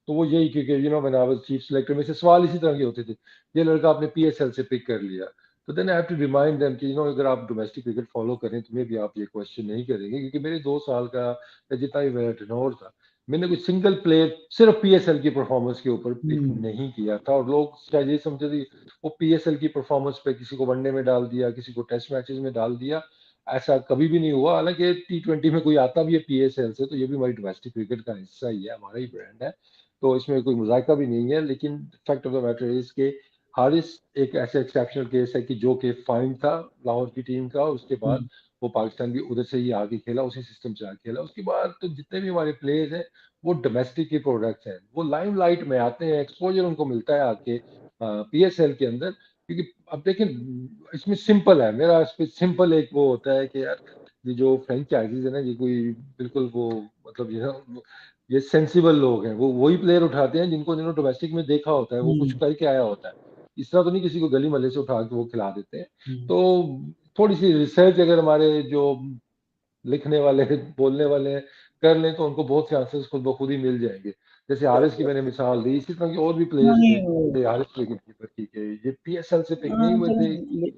तो वो यही क्योंकि मैंने चीफ सिलेक्टर में से सवाल इसी तरह के होते थे ये लड़का आपने PSL से पिक कर लिया तो then I have to remind them कि अगर आप डोमेस्टिक क्रिकेट फॉलो करें तो मे भी आप ये क्वेश्चन नहीं करेंगे, क्योंकि मेरे 2 साल का या जितना भी मेरा टेन्योर था, मैंने कोई सिंगल प्लेयर सिर्फ पीएसएल की परफॉर्मेंस के ऊपर पिक हम्म नहीं किया था। और लोग शायद ये समझते थे कि वो पीएसएल की परफॉर्मेंस पे किसी को वनडे में डाल दिया, किसी को टेस्ट मैचेस में डाल दिया। ऐसा कभी भी नहीं हुआ। हालांकि T20 में कोई आता भी है पीएसएल से, तो ये भी हमारी डोमेस्टिक क्रिकेट का हिस्सा ही है, हमारा ही ब्रांड है। तो इसमें कोई मजाका भी नहीं है। लेकिन fact of the matter is के हारिस एक ऐसा एक्सेप्शनल केस है कि जो कि फाइन था लाहौर की टीम का, उसके बाद हम्म वो पाकिस्तान भी उधर से ही आके खेला, उसी सिस्टम से आके खेला। उसके बाद तो जितने भी हमारे प्लेयर्स हैं वो डोमेस्टिक के प्रोडक्ट्स हैं, वो लाइमलाइट में आते हैं, एक्सपोजर उनको मिलता है आके पीएसएल के अंदर। क्योंकि अब देखें, इसमें सिंपल है, मेरा इस पे सिंपल एक वो होता है कि यार ये जो फ्रेंचाइजीज है ना, ये कोई बिल्कुल वो मतलब ये सेंसिबल लोग हैं, वो वही प्लेयर उठाते हैं जिनको डोमेस्टिक में देखा होता है, वो कुछ हम्म करके आया होता है। इस तरह तो नहीं किसी को गली मोहल्ले से उठा के वो खिला देते हैं। हम्म तो थोड़ी सी रिसर्च अगर हमारे जो लिखने वाले बोलने वाले हैं कर लें, तो उनको बहुत से आंसर्स खुद ब खुद ही मिल जाएंगे। जैसे हारिस की मैंने मिसाल दी, इसी तरह के और भी हाँ प्लेयर्स थे। नहीं वो हारिस विकेट कीपर की के ये पीएसएल से पिक नहीं हाँ हुए थे। चलें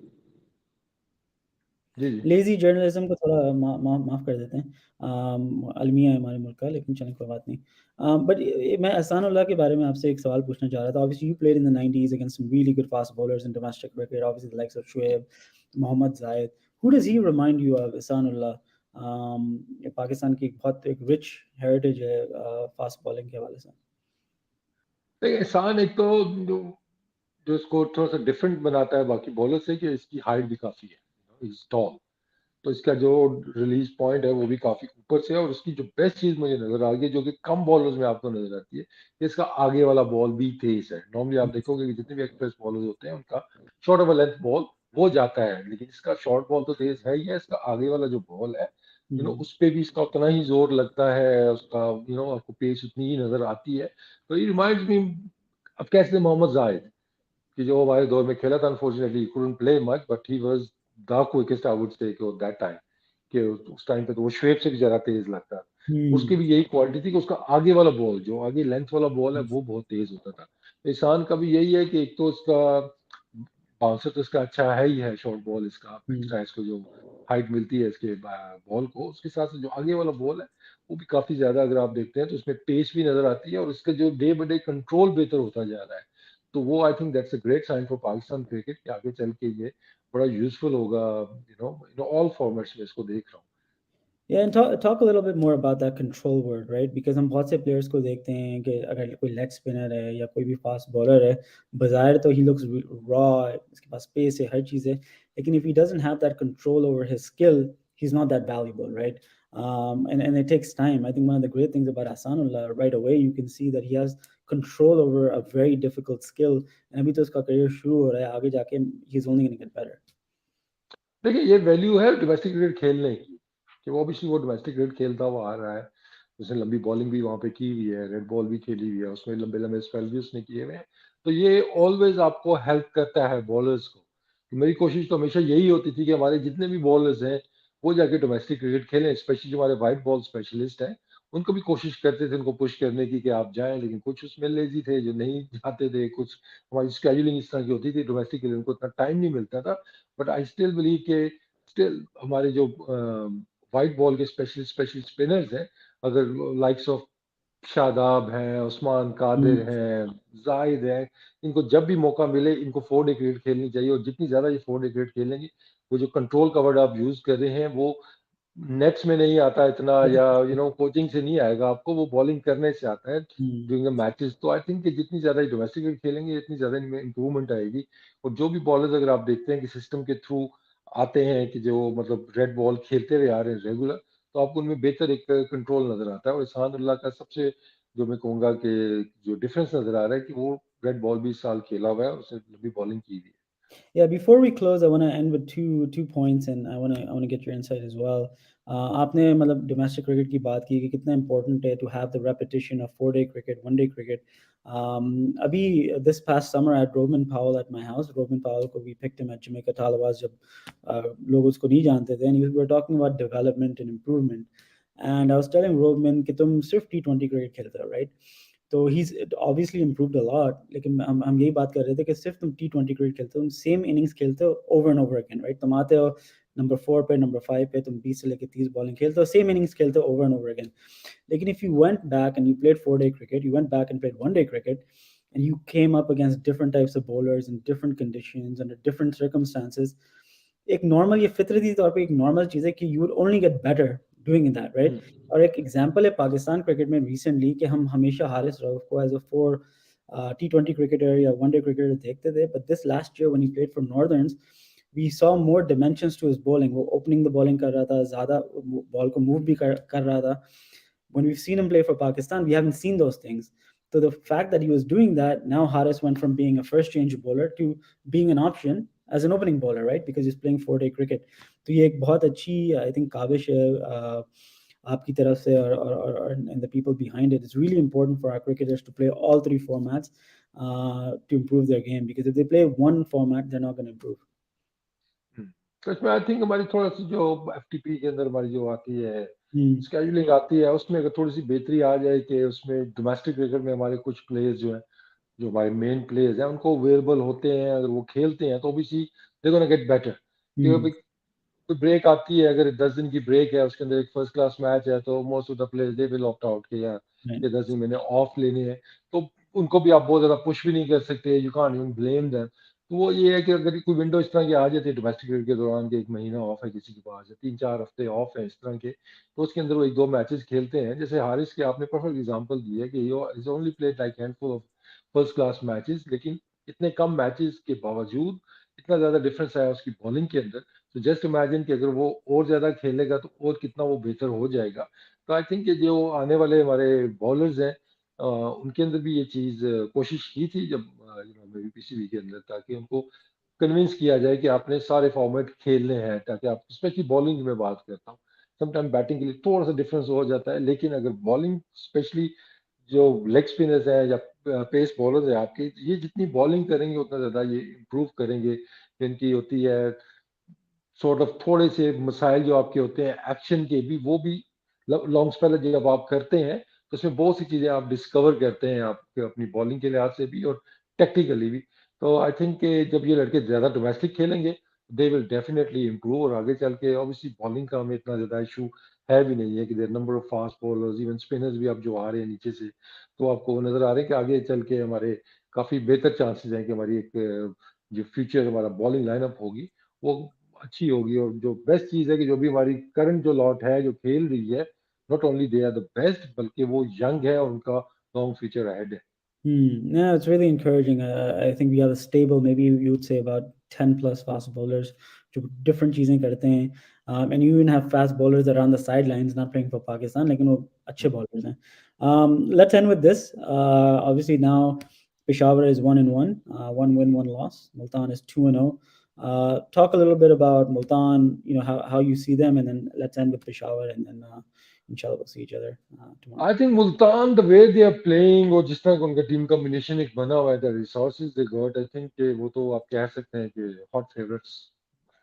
जी जी। लेजी जर्नलिज्म को थोड़ा माफ़ कर देते हैं। अलमिया है हमारे मुल्क का, लेकिन चलें कोई बात नहीं। बट मैं एहसानुल्लाह के बारे में आपसे एक सवाल पूछना चाह रहा था। Obviously you played in the 90s against some really good fast bowlers in domestic cricket, obviously the likes of Shoaib, Mohammad Zaid. Who does he remind you of Ehsanullah? Pakistan की एक बहुत एक रिच हेरिटेज है फास्ट बॉलिंग के हवाले से। देखिए, एहसान एक तो जो जो इसको थोड़ा सा डिफरेंट बनाता है बाकी बॉलर से, कि इसकी हाइट भी काफी है, इज टॉल। तो इसका जो रिलीज पॉइंट है वो भी काफी ऊपर से है। और उसकी जो बेस्ट चीज मुझे नजर आ गई, जो कि कम बॉलर्स में आपको नजर आती है, कि इसका आगे वाला बॉल भी तेज है। नॉर्मली आप देखोगे कि जितने भी एक्सप्रेस बॉलर्स होते हैं उनका शॉर्ट ऑफ लेंथ बॉल वो जाता है, लेकिन इसका शॉर्ट बॉल तो तेज है ही है। इसका आगे वाला जो बॉल है, हुँ, उस पे भी इसका उतना ही जोर लगता है, उसका आपको पेस उतनी ही नजर आती है। तो ये रिमाइंड्स मी, अब कैसे मोहम्मद जाहिद, कि जो हमारे दौर में खेला था, unfortunately he couldn't play much, but he was the quickest I would say that time. कि उस टाइम पे तो वो शुएब से भी ज्यादा तेज लगता था। उसकी हुँ, भी यही क्वालिटी थी कि उसका आगे वाला बॉल, जो आगे लेंथ वाला बॉल है, वो बहुत तेज होता था। तो ईशान का भी यही है कि एक तो इसका बाउंसर तो इसका अच्छा है ही है, शॉर्ट बॉल इसका हुँ, एक्स्ट्रा, इसको जो हाइट मिलती है इसके बॉल को, उसके साथ साथ जो आगे वाला बॉल है वो भी काफी ज्यादा, अगर आप देखते हैं तो उसमें पेस भी नजर आती है, और इसका जो डे बाय डे कंट्रोल बेहतर होता जा रहा है। तो वो I think that's a great sign for Pakistan cricket, कि आगे चल के ये बड़ा यूजफुल होगा। ऑल फॉर्मेट्स में इसको देख रहा हूँ। Yeah, and talk a little bit more about that control word, right? Because हम बहुत से प्लेयर्स को देखते हैं कि अगर कोई लेग स्पिनर है या कोई भी फास्ट बॉलर है, बज़ाहिर तो ही लुक्स रॉ, इसके पास स्पेस है, हर चीज़ है, लेकिन if he doesn't have that control over his skill, he's not that valuable, right? And it takes time. I think one of the great things about Hasanullah, right away you can see that he has control over a very difficult skill, and अभी तो उसका career शुरू हो रहा है, आगे जाके he's only going to get better. देखिए, ये वैल्यू है डोमेस्टिक क्रिकेट खेलने की, कि वो ऑब्वियसली वो डोमेस्टिक क्रिकेट खेलता हुआ आ रहा है। उसने लंबी बॉलिंग भी वहां पे की हुई है, रेड बॉल भी खेली हुई है, उसमें लंबे लंबे स्पेल भी उसने किए हुए हैं। तो ये ऑलवेज आपको हेल्प करता है बॉलर्स को। तो मेरी कोशिश तो हमेशा यही होती थी कि हमारे जितने भी बॉलर्स हैं वो जाके डोमेस्टिक क्रिकेट खेलें, स्पेशली जो हमारे वाइट बॉल स्पेशलिस्ट हैं, उनको भी कोशिश करते थे उनको पुश करने की कि आप जाएं। लेकिन कुछ उसमें लेजी थे जो नहीं जाते थे, कुछ हमारी स्केजुलिंग इस तरह की होती थी डोमेस्टिक के लिए, उनको इतना टाइम नहीं मिलता था। बट आई स्टिल बिलीव के स्टिल हमारे जो वाइट बॉल के स्पेशल स्पिनर्स हैं, अगर लाइक्स ऑफ शादाब हैं, उस्मान कादिर Hmm. हैं, जाहिद हैं, इनको जब भी मौका मिले इनको 4 डे क्रिकेट खेलनी चाहिए। और जितनी ज्यादा ये 4 डे क्रिकेट खेलेंगे, वो जो कंट्रोल का वर्ड आप यूज कर रहे हैं, वो नेट्स में नहीं आता इतना, या कोचिंग से नहीं आएगा आपको, वो बॉलिंग करने से आता है Hmm. During the matches. तो आई थिंक कि जितनी ज्यादा डोमेस्टिक क्रिकेट खेलेंगे, इतनी ज्यादा इनमें इंप्रूवमेंट आएगी। और जो भी बॉलर्स अगर आप देखते हैं कि सिस्टम के थ्रू आते हैं, कि जो मतलब रेड बॉल खेलते हुए आ रहे हैं रेगुलर, तो आपको उनमें बेहतर एक कंट्रोल नजर आता है। और इरफान का सबसे जो मैं कहूंगा कि जो डिफरेंस नजर आ रहा है, कि वो रेड बॉल भी इस साल खेला हुआ है, उसने लंबी बॉलिंग की हुई है। Yeah, before we close, I want to end with two points, and I want to get your insight as well. आपने मतलब domestic cricket की बात की कि कितना important है to have the repetition of 4 day cricket, 1 day cricket. अभी this past summer I had Roman Powell at my house. Roman Powell को we picked him at Jamaica Talawas जब लोग उसको नहीं जानते थे, and we were talking about development and improvement. And I was telling Roman कि तुम सिर्फ T20 cricket खेलते हो, right? तो he is obviously improved a lot, लेकिन हम यही बात कर रहे थे कि सिर्फ तुम T20 क्रिकेट खेलते हो, तुम सेम इनिंग्स खेलते हो over and over again, right? तुम आते हो नंबर 4 पे, नंबर 5 पे, तुम 20 से लेकर 30 बॉलिंग खेलते हो, सेम इनिंग्स खेलते हो over and over again. Like, if you went back and you played 4-day cricket, you went back and played 1-day cricket, and you came up against different types of bowlers in different conditions under different circumstances, एक normal, ये फितरती तौर पे एक normal चीज़ है कि you will only get better doing that, right? और एक example है पाकिस्तान क्रिकेट में रिसेंटली कि हम हमेशा हारिस रऊफ को एज अ 4 T20 क्रिकेटर या 1-day क्रिकेटर देखते थे, but this last year when he played for northerns, we saw more dimensions to his bowling. वो ओपनिंग द बॉलिंग कर रहा था, ज़्यादा बॉल को मूव भी कर रहा था. When we've seen him play for Pakistan, we haven't seen those things. So the fact that he was doing that, now Haris went from being a first change bowler to being an option as an opening bowler, right? Because he's playing 4-day cricket. तो ये एक बहुत अच्छी, I think, Kaavish है आपकी तरफ से, और and the people behind it. It's really important for our cricketers to play all three formats to improve their game, because if they play one format, they're not going to improve. तो इसमें I think हमारी थोड़ा सी जो FTP के अंदर हमारी जो आती है Hmm. स्केड्यूलिंग आती है, उसमें अगर थोड़ी सी बेहतरी आ जाए कि उसमें डोमेस्टिक क्रिकेट में हमारे कुछ प्लेयर्स जो हैं, जो हमारे मेन प्लेयर्स हैं, उनको अवेलेबल होते हैं, अगर वो खेलते हैं तो OBC they gonna get better. Hmm. क्योंकि कोई ब्रेक आती है, अगर 10 दिन की ब्रेक है, उसके अंदर एक फर्स्ट क्लास मैच है, तो most of the players they will opt out कि यार Right. ये 10 दिन मैंने ऑफ लेने हैं. तो उनको भी आप बहुत ज्यादा पुश भी नहीं कर सकते, you can't even blame them. तो वो ये है कि अगर कोई विंडो इस तरह की आ जाती है डोमेस्टिक क्रिकेट के दौरान कि एक महीना ऑफ है किसी के पास, या 3-4 हफ्ते ऑफ है इस तरह के, तो उसके अंदर वो एक दो मैचेस खेलते हैं. जैसे हारिस के आपने परफेक्ट एग्जांपल दी है कि is only played like handful of first class matches, लेकिन इतने कम मैचेस के बावजूद इतना ज्यादा डिफरेंस आया उसकी बॉलिंग के अंदर. तो जस्ट इमेजिन कि अगर वो और ज्यादा खेलेगा तो और कितना वो बेहतर हो जाएगा. तो आई थिंक कि जो आने वाले हमारे बॉलर्स हैं, उनके अंदर भी ये चीज कोशिश की थी जब मेरी PCB के अंदर, ताकि उनको कन्विंस किया जाए कि आपने सारे फॉर्मेट खेलने हैं, ताकि आप स्पेशली बॉलिंग में बात करता हूँ. समटाइम बैटिंग के लिए थोड़ा सा डिफरेंस हो जाता है, लेकिन अगर बॉलिंग स्पेशली जो लेग स्पिनर्स है या पेस बॉलर है आपके, ये जितनी बॉलिंग करेंगे उतना ज्यादा ये इम्प्रूव करेंगे. इनकी होती है सॉर्ट ऑफ थोड़े से मसाइल जो आपके होते हैं एक्शन के भी, वो भी लॉन्ग स्पेल जब आप करते हैं तो उसमें बहुत सी चीजें आप डिस्कवर करते हैं आपके अपनी बॉलिंग के लिहाज से भी और टेक्निकली भी. तो आई थिंक जब ये लड़के ज्यादा डोमेस्टिक खेलेंगे, दे विल डेफिनेटली इम्प्रूव. और आगे चल के ऑब्वियसली बॉलिंग का हमें इतना ज्यादा इशू है भी नहीं है कि there number of fast bowlers, even spinners भी आप जो आ रहे हैं नीचे से, तो आपको नजर आ रहे हैं कि आगे चल के हमारे काफी बेहतर चांसेस हैं कि हमारी एक जो फ्यूचर हमारा बॉलिंग लाइनअप होगी वो अच्छी होगी. और जो बेस्ट चीज है कि जो भी हमारी करंट जो लॉट है जो खेल रही है, not only they are the best, बल्कि वो यंग है और उनका लॉन्ग फ्यूचर अहेड है. Yeah, it's really encouraging. I think we have a stable, maybe you would say about 10 plus fast bowlers जो different चीज़ें करते हैं. And you even have fast bowlers that are on the sidelines not playing for Pakistan, लेकिन वो अच्छे bowlers हैं. Let's end with this. Obviously now Peshawar is 1-1, 1 win, 1 loss. Multan is 2-0. Talk a little bit about Multan, how you see them, and then let's end with Peshawar, and then inshallah we'll see each other tomorrow. I think Multan the way they are playing और जिस तरह का उनका team combination एक बना हुआ है, the resources they got, I think वो तो आप कह सकते हैं कि hot favourites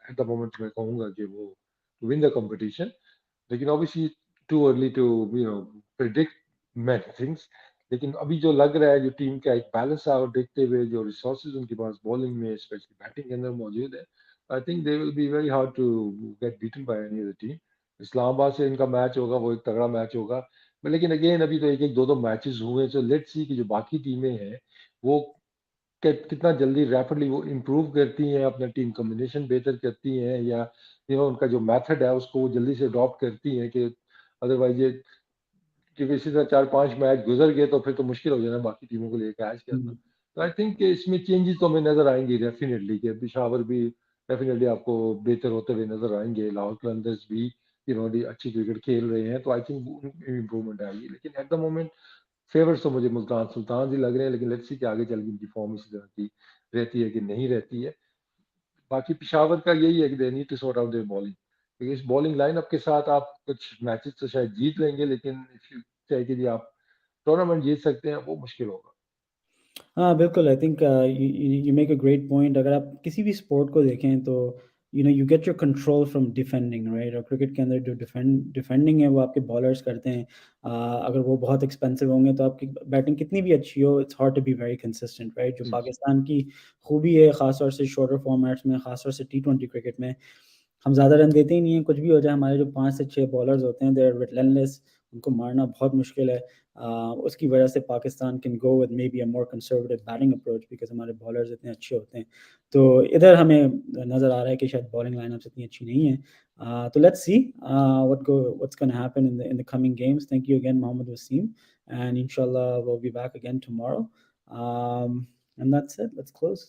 at the moment. मैं कहूंगा कि वो विन द कंपटीशन. लेकिन obviously too early to predict many things. लेकिन अभी जो लग रहा है, जो टीम का एक बैलेंस आउट देखते हुए, जो रिसोर्सेज उनके पास बॉलिंग में स्पेशली बैटिंग के अंदर मौजूद है, I think they will be very hard to get beaten by any other team. Islamabad से इनका मैच होगा, वो एक तगड़ा मैच होगा. लेकिन अगेन अभी तो एक एक दो दो मैचेस हुए, तो लेट्स सी कि जो बाकी टीमें हैं वो कितना जल्दी रैपिडली वो इम्प्रूव करती हैं, अपना टीम कॉम्बिनेशन बेहतर करती हैं, या उनका जो मेथड है उसको वो जल्दी से अडॉप्ट करती हैं. कि अदरवाइज ये क्योंकि इसी तरह 4-5 मैच गुजर गए तो फिर तो मुश्किल हो जाना बाकी टीमों को लिए कैच करना. Hmm. तो आई थिंक इसमें चेंजेस तो हमें नजर आएंगे डेफिनेटली, कि पिशावर भी डेफिनेटली आपको बेहतर होते हुए नजर आएंगे. लाहौर कलंदर्स भी अच्छी क्रिकेट खेल रहे हैं, तो आई थिंक उनमें इम्प्रूवमेंट आएगी. लेकिन एट द मोमेंट फेवर्स तो मुझे मुल्तान सुल्तान ही लग रहे हैं. लेकिन लेट्स सी कि आगे चल के इनकी फॉर्म इसी तरह की रहती है कि नहीं रहती है. बाकी पिशावर का यही है कि they need to sort out their bowling, क्योंकि इस बॉलिंग लाइनअप के साथ आप कुछ मैचेस तो शायद जीत लेंगे, लेकिन इफ यू चाहे कि जी आप टूर्नामेंट जीत सकते हैं, वो मुश्किल होगा. हाँ, बिल्कुल, I think you make a great point. अगर आप किसी भी स्पोर्ट को देखें तो you get your control from defending, right? और क्रिकेट के अंदर जो डिफेंडिंग है वो आपके बॉलर्स करते हैं. अगर वो बहुत एक्सपेंसिव होंगे तो आपकी बैटिंग कितनी भी अच्छी हो, it's hard to be very consistent, right? जो पाकिस्तान की खूबी है ख़ासतौर से शॉर्टर फॉर्मेट्स में, ख़ासतौर से T20 क्रिकेट में, हम ज़्यादा रन देते ही नहीं हैं. कुछ भी हो जाए, हमारे जो 5 से 6 बॉलर्स होते हैं, दे आर रिलेंटलेस. उनको मारना बहुत मुश्किल है. उसकी वजह से Pakistan can go with may be a more conservative batting approach because हमारे बॉलर्स इतने अच्छे होते हैं. तो इधर हमें नज़र आ रहा है कि शायद बॉलिंग लाइनअप्स इतनी अच्छी नहीं है. तो let's see what's going to happen in the coming games. Thank you again, Mohammad Wasim, and inshallah we'll be back again tomorrow. And that's it. Let's close.